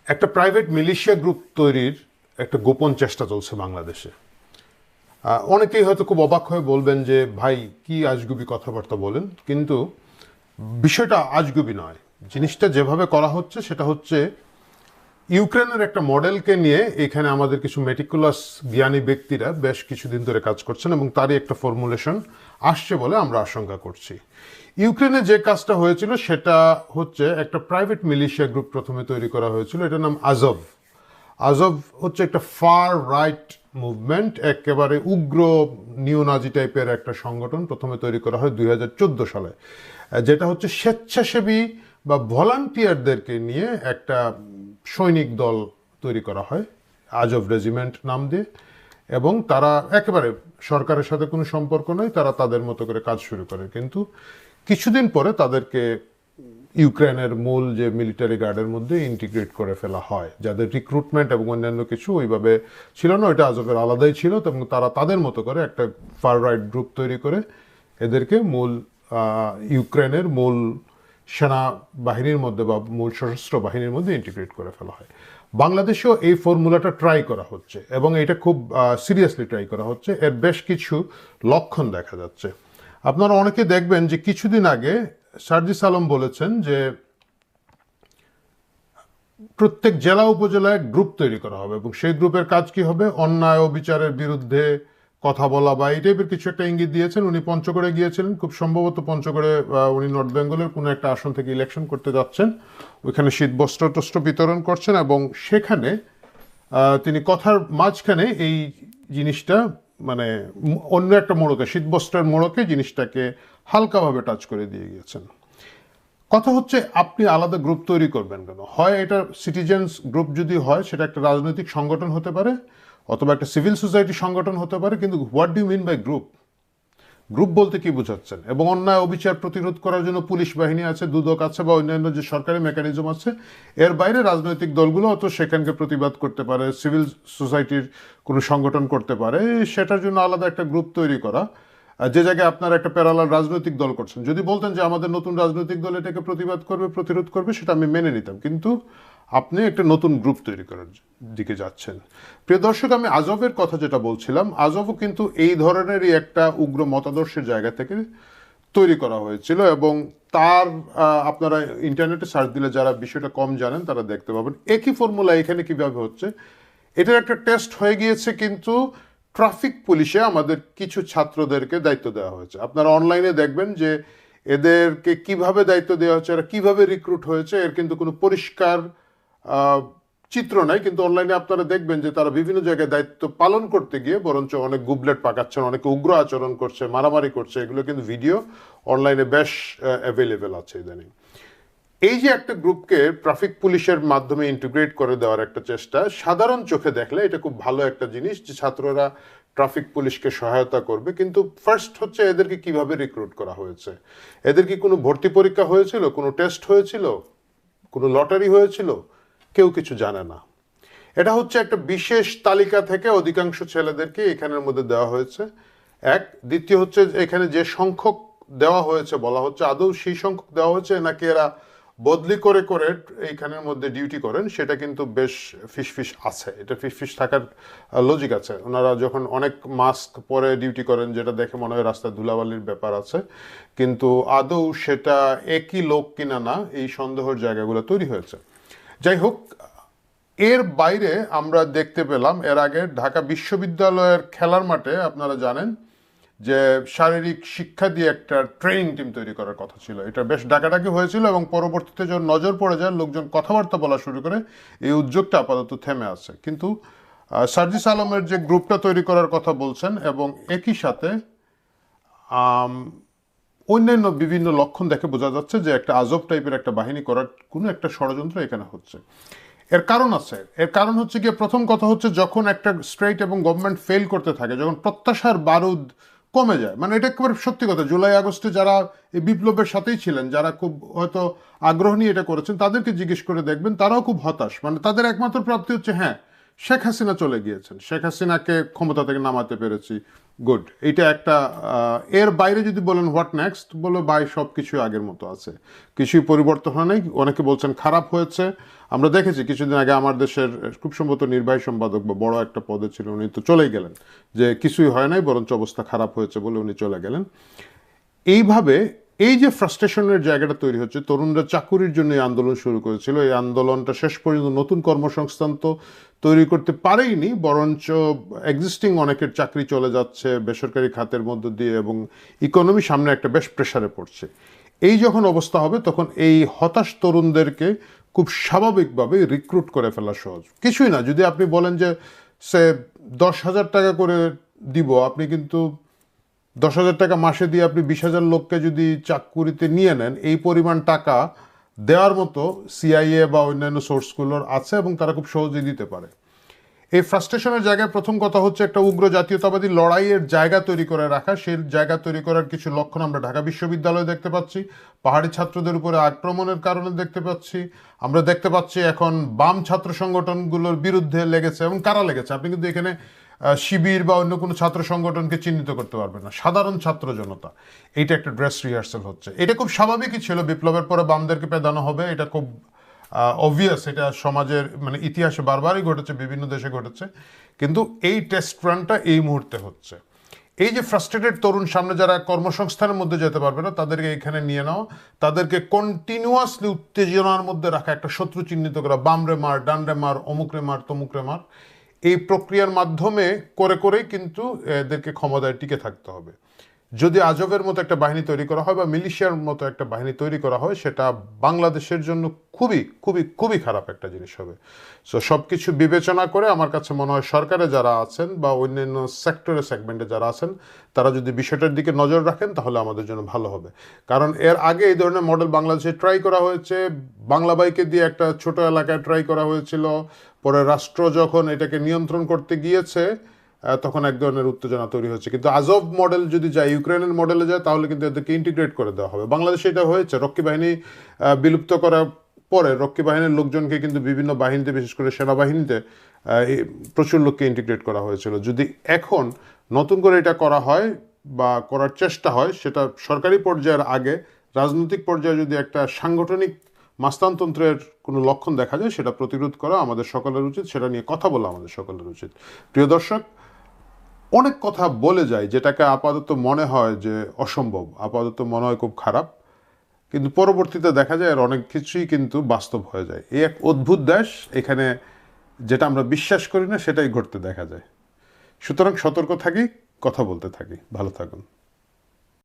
একটা private militia group তৈরির একটা গোপন চেষ্টা চলছে বাংলাদেশে। অনেকেই হয়তো খুব অবাক হয়ে বলবেন যে ভাই কি আজগুবি কথাবার্তা বলেন, কিন্তু বিষয়টা আজগুবি নয়। জিনিসটা যেভাবে করা হচ্ছে সেটা হচ্ছে ইউক্রেনের একটা মডেলকে নিয়ে এখানে আমাদের কিছু মেটিকুলাস জ্ঞানী ব্যক্তিরা বেশ কিছুদিন ধরে কাজ করছেন এবং তারই একটা ফর্মুলেশন আসছে বলে আমরা আশঙ্কা করছি। ইউক্রেনে যে কাজটা হয়েছিল সেটা হচ্ছে একটা প্রাইভেট মিলিশিয়া গ্রুপ প্রথমে তৈরি করা হয়েছিল, এটার নাম আজভ। আজভ হচ্ছে একটা ফার রাইট মুভমেন্ট, একেবারে উগ্র নিওনাজি টাইপের একটা সংগঠন। প্রথমে তৈরি করা হয় 2014 সালে, যেটা হচ্ছে স্বেচ্ছাসেবী বা ভলান্টিয়ারদেরকে নিয়ে একটা সৈনিক দল তৈরি করা হয় আজভ রেজিমেন্ট নাম দিয়ে, এবং তারা একেবারে সরকারের সাথে কোনো সম্পর্ক নয়, তারা তাদের মতো করে কাজ শুরু করে। কিন্তু কিছুদিন পরে তাদেরকে ইউক্রেনের মূল যে মিলিটারি গার্ডের মধ্যে ইন্টিগ্রেট করে ফেলা হয়, যাদের রিক্রুটমেন্ট এবং অন্যান্য কিছু ওইভাবে ছিল না, ওইটা আজবের আলাদাই ছিল। এবং তারা তাদের মতো করে একটা ফার রাইট গ্রুপ তৈরি করে এদেরকে মূল ইউক্রেনের মূল সেনাবাহিনীর মধ্যে বা মূল সশস্ত্র বাহিনীর মধ্যে ইন্টিগ্রেট করে ফেলা হয়। বাংলাদেশেও এই ফর্মুলাটা ট্রাই করা হচ্ছে এবং এটা খুব সিরিয়াসলি ট্রাই করা হচ্ছে। এর বেশ কিছু লক্ষণ দেখা যাচ্ছে। আপনারা অনেকে দেখবেন যে কিছুদিন আগে সার্জিস আলম বলেছেন যে প্রত্যেক জেলা উপজেলায় গ্রুপ তৈরি করা হবে এবং সেই গ্রুপের কাজ কি হবে, অন্যায় ও বিচারের বিরুদ্ধে কথা বলা বা এই টাইপের কিছু একটা ইঙ্গিত দিয়েছেন। উনি পঞ্চগড়ে গিয়েছিলেন, খুব সম্ভবত পঞ্চগড়ে উনি নর্থ বেঙ্গলের কোনো একটা আসন থেকে ইলেকশন করতে যাচ্ছেন, ওইখানে শীত বস্ত্র টস্ত্র বিতরণ করছেন এবং সেখানে তিনি কথার মাঝখানে এই জিনিসটা মানে অন্য একটা মোড়কে, শীতবস্ত্রের মোড়কে জিনিসটাকে হালকাভাবে টাচ করে দিয়ে গিয়েছেন। কথা হচ্ছে আপনি আলাদা গ্রুপ তৈরি করবেন কেন? হয় এটা সিটিজেন্স গ্রুপ যদি হয় সেটা একটা রাজনৈতিক সংগঠন হতে পারে অথবা একটা সিভিল সোসাইটি সংগঠন হতে পারে, কিন্তু what do you mean by group? Group বলতে কি বোঝাচ্ছেন? এবং অন্যায় অবিচার প্রতিরোধ করার জন্য পুলিশ বাহিনী আছে, দুদক আছে বা অন্যান্য যে সরকারি মেকানিজম আছে, এর বাইরে রাজনৈতিক দলগুলো অত সেখানকে প্রতিবাদ করতে পারে, সিভিল সোসাইটির কোনো সংগঠন করতে পারে। সেটার জন্য আলাদা একটা গ্রুপ তৈরি করা, যে জায়গায় আপনার একটা প্যারালাল রাজনৈতিক দল করছেন, যদি বলতেন যে আমাদের নতুন রাজনৈতিক দল এটাকে প্রতিবাদ করবে, প্রতিরোধ করবে, সেটা আমি মেনে নিতাম। কিন্তু আপনি একটা নতুন গ্রুপ তৈরি করার দিকে যাচ্ছেন। প্রিয় দর্শক, আমি আজবের কথা যেটা বলছিলাম, আজবও কিন্তু এই ধরনেরই একটা উগ্র মতাদর্শের জায়গা থেকে তৈরি করা হয়েছিল এবং তার আপনারা ইন্টারনেটে সার্চ দিলে যারা বিষয়টা কম জানেন তারা দেখতে পাবেন একই ফর্মুলা এখানে কিভাবে হচ্ছে। এটার একটা টেস্ট হয়ে গিয়েছে, কিন্তু ট্রাফিক পুলিশে আমাদের কিছু ছাত্রদেরকে দায়িত্ব দেওয়া হয়েছে। আপনারা অনলাইনে দেখবেন যে এদেরকে কিভাবে দায়িত্ব দেওয়া হচ্ছে, এরা কিভাবে রিক্রুট হয়েছে, এর কিন্তু কোনো পরিষ্কার চিত্র নাই। কিন্তু অনলাইনে আপনারা দেখবেন যে তারা বিভিন্ন জায়গায় দায়িত্ব পালন করতে গিয়ে বরঞ্চ অনেক গুবলেট পাকাচ্ছেন, অনেকে উগ্র আচরণ করছে, মারামারি করছে। এগুলো কিন্তু ভিডিও অনলাইনে বেশ অ্যাভেলেবেল আছে ইদানিং। এই যে একটা গ্রুপকে ট্রাফিক পুলিশের মাধ্যমে ইন্টিগ্রেট করে দেওয়ার একটা চেষ্টা, সাধারণ চোখে দেখলে এটা খুব ভালো একটা জিনিস যে ছাত্ররা ট্রাফিক পুলিশকে সহায়তা করবে। কিন্তু ফার্স্ট হচ্ছে এদেরকে কিভাবে রিক্রুট করা হয়েছে, এদের কি কোনো ভর্তি পরীক্ষা হয়েছিল, কোনো টেস্ট হয়েছিল, কোনো লটারি হয়েছিল? কেউ কিছু জানে না। এটা হচ্ছে একটা বিশেষ তালিকা থেকে অধিকাংশ ছেলেদেরকে এখানের মধ্যে দেওয়া হয়েছে। এক, দ্বিতীয় হচ্ছে এখানে যে সংখ্যক দেওয়া হয়েছে বলা হচ্ছে আদৌ সেই সংখ্যক দেওয়া হয়েছে নাকি এরা বদলি করে করে এইখানের মধ্যে ডিউটি করেন, সেটা কিন্তু বেশ ফিসফিস আছে। এটা ফিসফিস থাকার লজিক আছে। ওনারা যখন অনেক মাস্ক পরে ডিউটি করেন, যেটা দেখে মনে হয় রাস্তায় ধুলাবালির ব্যাপার আছে, কিন্তু আদৌ সেটা একই লোক কিনা না, এই সন্দেহের জায়গাগুলো তৈরি হয়েছে। যাই হোক, এর বাইরে আমরা দেখতে পেলাম এর আগে ঢাকা বিশ্ববিদ্যালয়ের খেলার মাঠে, আপনারা জানেন যে শারীরিক শিক্ষা দিয়ে একটা ট্রেনিং টিম তৈরি করার কথা ছিল। এটা বেশ ডাকাডাকি হয়েছিল এবং পরবর্তীতে যখন নজর পড়ে যায়, লোকজন কথাবার্তা বলা শুরু করে, এই উদ্যোগটা আপাতত থেমে আছে। কিন্তু সার্জিস আলমের যে গ্রুপটা তৈরি করার কথা বলছেন এবং একই সাথে অন্যান্য বিভিন্ন লক্ষণ দেখে বোঝা যাচ্ছে যে একটা আজব টাইপের একটা বাহিনী করার কোনো একটা ষড়যন্ত্র এখানে হচ্ছে। এর কারণ আছে। এর কারণ হচ্ছে গিয়ে, প্রথম কথা হচ্ছে যখন একটা স্টেট এবং গভর্নমেন্ট ফেল করতে থাকে, যখন প্রত্যাশার বারুদ কমে যায়, মানে এটা একেবারে সত্যি কথা। জুলাই আগস্টে যারা এই বিপ্লবের সাথেই ছিলেন, যারা খুব হয়তো আগ্রহ নিয়ে এটা করেছেন, তাদেরকে জিজ্ঞেস করে দেখবেন তারাও খুব হতাশ। মানে তাদের একমাত্র প্রাপ্তি হচ্ছে হ্যাঁ, শেখ হাসিনা চলে গিয়েছেন, শেখ হাসিনাকে ক্ষমতা থেকে নামাতে পেরেছি, গুড, এটা একটা এর বাইরে যদি বলেন হোয়াট নেক্সট, বলে বাই সব কিছু আগের মতো আছে, কিছুই পরিবর্তন হয় নাই। অনেকে বলছেন খারাপ হয়েছে। আমরা দেখেছি কিছুদিন আগে আমার দেশের খুব সম্ভবত নির্বাহী সম্পাদক বা বড় একটা পদে ছিল, উনি তো চলেই গেলেন, যে কিছুই হয় নাই বরঞ্চ অবস্থা খারাপ হয়েছে বলে উনি চলে গেলেন। এইভাবে এই যে ফ্রাস্ট্রেশনের জায়গাটা তৈরি হচ্ছে, তরুণরা চাকুরির জন্য এই আন্দোলন শুরু করেছিল, এই আন্দোলনটা শেষ পর্যন্ত নতুন কর্মসংস্থান তো তৈরি করতে পারেইনি, বরঞ্চ এক্সিস্টিং অনেকের চাকরি চলে যাচ্ছে বেসরকারি খাতের মধ্য দিয়ে এবং ইকোনমি সামনে একটা বেশ প্রেসারে পড়ছে। এই যখন অবস্থা হবে তখন এই হতাশ তরুণদেরকে খুব স্বাভাবিকভাবে রিক্রুট করে ফেলা সহজ। কিছুই না, যদি আপনি বলেন যে সে 10,000 টাকা করে দিব, আপনি কিন্তু 10,000 টাকা মাসে দিয়ে আপনি 20,000 লোককে যদি চাকুরিতে নিয়ে নেন, এই পরিমাণ টাকা দেওয়ার মতো সিআইএ বা অন্যান্য সোর্সগুলোর আছে এবং তারা খুব সহজেই দিতে পারে। এই ফ্রাস্ট্রেশনের জায়গায় প্রথম কথা হচ্ছে একটা উগ্র জাতীয়তাবাদী লড়াইয়ের জায়গা তৈরি করে রাখা। সেই জায়গা তৈরি করার কিছু লক্ষণ আমরা ঢাকা বিশ্ববিদ্যালয়ে দেখতে পাচ্ছি, পাহাড়ি ছাত্রদের উপরে আক্রমণের কারণে দেখতে পাচ্ছি, আমরা দেখতে পাচ্ছি এখন বাম ছাত্র সংগঠনগুলোর বিরুদ্ধে লেগেছে। এবং কারা লেগেছে, আপনি কিন্তু এখানে শিবির বা অন্য কোনো ছাত্র সংগঠনকে চিহ্নিত করতে পারবেন না, সাধারণ ছাত্র জনতা। এইটা একটা ড্রেস রিহার্সাল হচ্ছে, এটা খুব স্বাভাবিকই ছিল। বিপ্লবের পরে বামদেরকে পেদানো হবে, এটা খুব অবভিয়াস, এটা সমাজের মানে ইতিহাসে বারবারই ঘটেছে, বিভিন্ন দেশে ঘটেছে। কিন্তু এই টেস্ট রানটা এই মুহূর্তে হচ্ছে। এই যে ফ্রাস্ট্রেটেড তরুণ সামনে যারা কর্মসংস্থানের মধ্যে যেতে পারবে না, তাদেরকে এখানে নিয়ে নাও, তাদেরকে কন্টিনিউয়াসলি উত্তেজনার মধ্যে রাখা, একটা শত্রু চিহ্নিত করা, বামরে মার, ডানরে মার, অমুকরে মার, তমুকরে মার, এই প্রক্রিয়ার মাধ্যমে করে করেই কিন্তু এদেরকে ক্ষমতায় টিকে থাকতে হবে। যদি আজবের মতো একটা বাহিনী তৈরি করা হয় বা মিলিশিয়ার মতো একটা বাহিনী তৈরি করা হয়, সেটা বাংলাদেশের জন্য খুবই খুবই খুবই খারাপ একটা জিনিস হবে। সো সব কিছু বিবেচনা করে আমার কাছে মনে হয় সরকারে যারা আছেন বা অন্যান্য সেক্টরে সেগমেন্টে যারা আছেন, তারা যদি বিষয়টার দিকে নজর রাখেন তাহলে আমাদের জন্য ভালো হবে। কারণ এর আগে এই ধরনের মডেল বাংলাদেশে ট্রাই করা হয়েছে, বাংলা বাইকে দিয়ে একটা ছোট এলাকায় ট্রাই করা হয়েছিল, পরে রাষ্ট্র যখন এটাকে নিয়ন্ত্রণ করতে গিয়েছে তখন এক ধরনের উত্তেজনা তৈরি হচ্ছে। কিন্তু আজব মডেল যদি যায়, ইউক্রেনের মডেলে যায়, তাহলে কিন্তু এদেরকে ইন্টিগ্রেট করে দেওয়া হবে। বাংলাদেশে এটা হয়েছে, রক্ষী বাহিনী বিলুপ্ত করার পরে রক্ষী বাহিনীর লোকজনকে কিন্তু বিভিন্ন বাহিনীতে, বিশেষ করে সেনাবাহিনীতে প্রচুর লোককে ইন্টিগ্রেট করা হয়েছিল। যদি এখন নতুন করে এটা করা হয় বা করার চেষ্টা হয়, সেটা সরকারি পর্যায়ের আগে রাজনৈতিক পর্যায়ে যদি একটা সাংগঠনিক মাস্তানতন্ত্রের কোনো লক্ষণ দেখা যায়, সেটা প্রতিরোধ করা আমাদের সকলের উচিত, সেটা নিয়ে কথা বলা আমাদের সকলের উচিত। প্রিয় দর্শক, অনেক কথা বলে যায় যেটাকে আপাতত মনে হয় যে অসম্ভব, আপাতত মনে হয় খুব খারাপ, কিন্তু পরবর্তীতে দেখা যায় আর অনেক কিছুই কিন্তু বাস্তব হয়ে যায়। এই এক অদ্ভুত দেশ, এখানে যেটা আমরা বিশ্বাস করি না সেটাই ঘটতে দেখা যায়। সুতরাং সতর্ক থাকি, কথা বলতে থাকি। ভালো থাকুন।